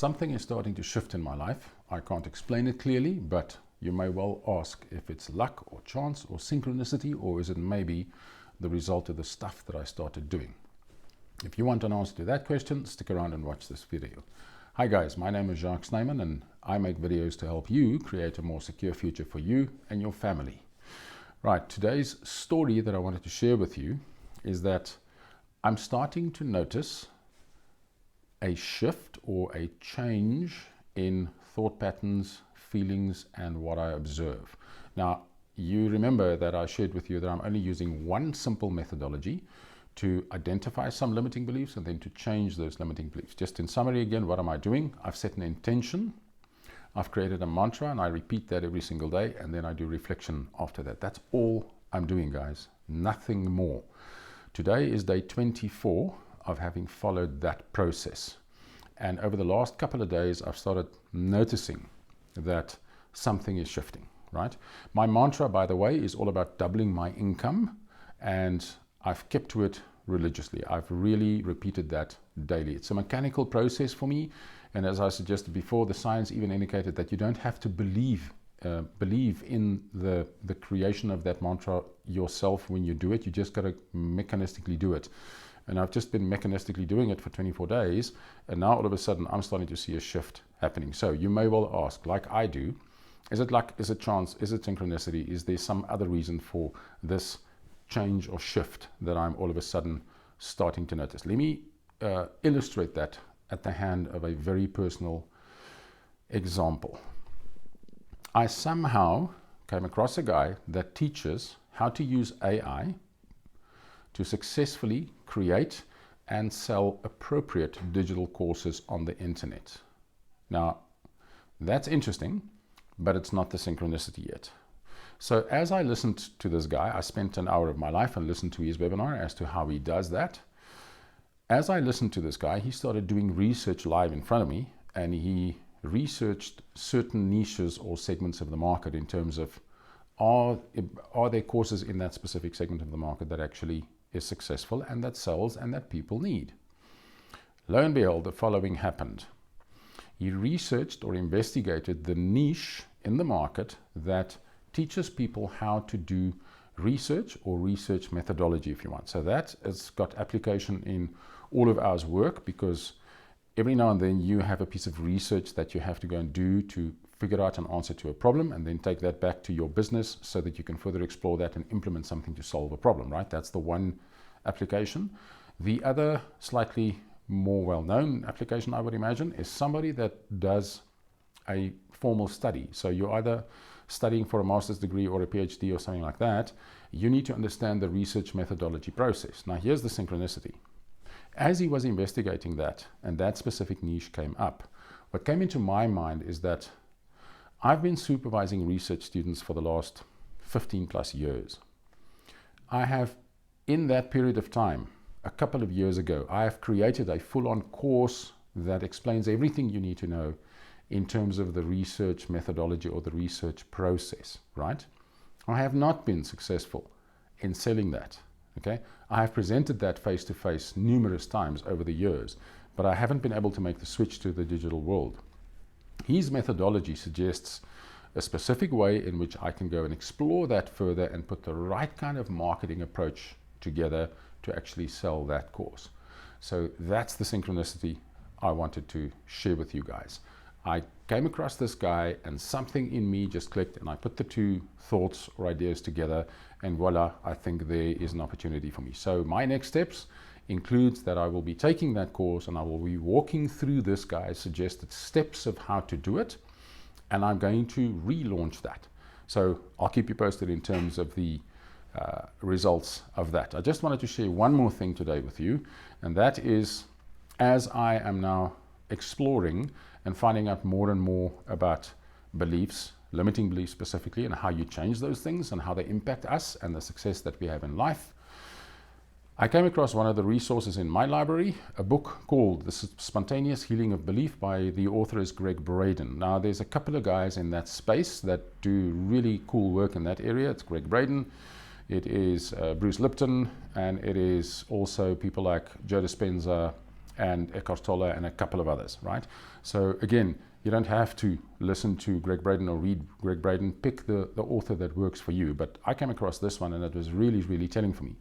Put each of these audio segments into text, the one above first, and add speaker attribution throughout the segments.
Speaker 1: Something is starting to shift in my life. I can't explain it clearly, but you may well ask if it's luck or chance or synchronicity, or is it maybe the result of the stuff that I started doing? If you want an answer to that question, stick around and watch this video. Hi guys, my name is Jacques Snyman and I make videos to help you create a more secure future for you and your family. Right, today's story that I wanted to share with you is that I'm starting to notice a shift or a change in thought patterns, feelings, and what I observe. Now, you remember that I shared with you that I'm only using one simple methodology to identify some limiting beliefs and then to change those limiting beliefs. Just in summary again, what am I doing? I've set an intention, I've created a mantra, and I repeat that every single day, and then I do reflection after that. That's all I'm doing, guys. Nothing more. Today is day 24 of having followed that process. And over the last couple of days, I've started noticing that something is shifting, right? My mantra, by the way, is all about doubling my income, and I've kept to it religiously. I've really repeated that daily. It's a mechanical process for me. And as I suggested before, the science even indicated that you don't have to believe in the creation of that mantra yourself when you do it. You just got to mechanistically do it. And I've just been mechanistically doing it for 24 days. And now all of a sudden I'm starting to see a shift happening. So you may well ask, like I do, is it luck? Is it chance? Is it synchronicity? Is there some other reason for this change or shift that I'm all of a sudden starting to notice? Let me illustrate that at the hand of a very personal example. I somehow came across a guy that teaches how to use AI to successfully create and sell appropriate digital courses on the internet. Now, that's interesting, but it's not the synchronicity yet. So as I listened to this guy, I spent an hour of my life and listened to his webinar as to how he does that. As I listened to this guy, he started doing research live in front of me, and he researched certain niches or segments of the market in terms of are there courses in that specific segment of the market that actually is successful and that sells and that people need. Lo and behold, the following happened. He researched or investigated the niche in the market that teaches people how to do research or research methodology, if you want. So that has got application in all of our work, because every now and then you have a piece of research that you have to go and do to figure out an answer to a problem, and then take that back to your business so that you can further explore that and implement something to solve a problem, right? That's the one application. The other, slightly more well-known application, I would imagine, is somebody that does a formal study. So you're either studying for a master's degree or a PhD or something like that. You need to understand the research methodology process. Now, here's the synchronicity. As he was investigating that, and that specific niche came up, what came into my mind is that I've been supervising research students for the last 15 plus years. I have, in that period of time, a couple of years ago, I have created a full-on course that explains everything you need to know in terms of the research methodology or the research process, right? I have not been successful in selling that, okay? I have presented that face-to-face numerous times over the years, but I haven't been able to make the switch to the digital world. His methodology suggests a specific way in which I can go and explore that further and put the right kind of marketing approach together to actually sell that course. So that's the synchronicity I wanted to share with you guys. I came across this guy and something in me just clicked, and I put the two thoughts or ideas together, and voila, I think there is an opportunity for me. So my next steps includes that I will be taking that course and I will be walking through this guy's suggested steps of how to do it, and I'm going to relaunch that. So I'll keep you posted in terms of the results of that. I just wanted to share one more thing today with you, and that is, as I am now exploring and finding out more and more about beliefs, limiting beliefs specifically, and how you change those things and how they impact us and the success that we have in life, I came across one of the resources in my library, a book called The Spontaneous Healing of Belief by the author is Greg Braden. Now, there's a couple of guys in that space that do really cool work in that area. It's Greg Braden, it is Bruce Lipton, and it is also people like Joe Dispenza and Eckhart Tolle and a couple of others, right? So again, you don't have to listen to Greg Braden or read Greg Braden. Pick the author that works for you. But I came across this one and it was really, really telling for me.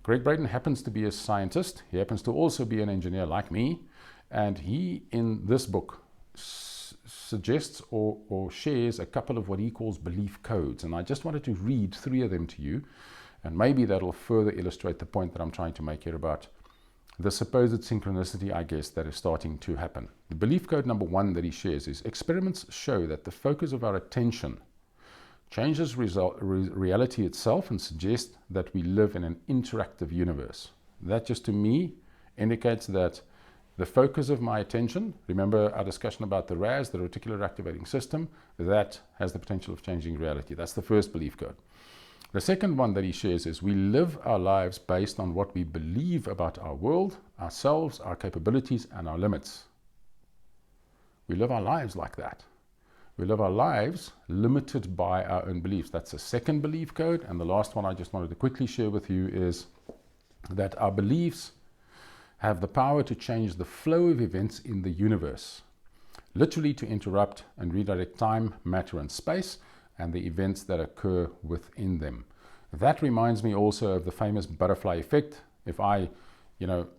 Speaker 1: Greg Braden happens to be a scientist. He happens to also be an engineer like me. And he, in this book, suggests or shares a couple of what he calls belief codes. And I just wanted to read 3 of them to you. And maybe that'll further illustrate the point that I'm trying to make here about the supposed synchronicity, I guess, that is starting to happen. The belief code number 1 that he shares is, experiments show that the focus of our attention changes reality itself and suggests that we live in an interactive universe. That just to me indicates that the focus of my attention, remember our discussion about the RAS, the reticular activating system, that has the potential of changing reality. That's the first belief code. The second one that he shares is, we live our lives based on what we believe about our world, ourselves, our capabilities, and our limits. We live our lives like that. We live our lives limited by our own beliefs. That's the second belief code. And the last one I just wanted to quickly share with you is that our beliefs have the power to change the flow of events in the universe, literally to interrupt and redirect time, matter, and space, and the events that occur within them. That reminds me also of the famous butterfly effect. If I,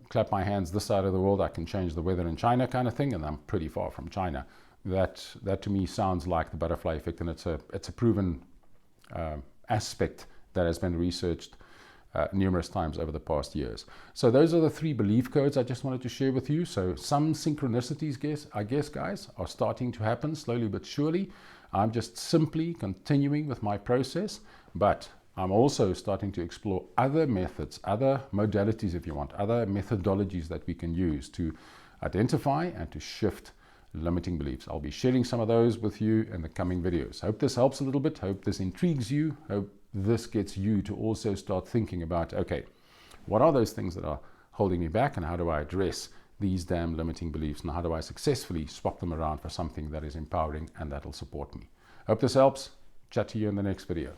Speaker 1: clap my hands this side of the world, I can change the weather in China kind of thing, and I'm pretty far from China. That to me sounds like the butterfly effect, and it's a proven aspect that has been researched numerous times over the past years. So those are the 3 belief codes I just wanted to share with you. So some synchronicities, I guess, guys, are starting to happen slowly but surely. I'm just simply continuing with my process, but I'm also starting to explore other methods, other modalities, if you want, other methodologies that we can use to identify and to shift limiting beliefs. I'll be sharing some of those with you in the coming videos. Hope this helps a little bit. Hope this intrigues you. Hope this gets you to also start thinking about, okay, what are those things that are holding me back, and how do I address these damn limiting beliefs, and how do I successfully swap them around for something that is empowering and that'll support me. Hope this helps. Chat to you in the next video.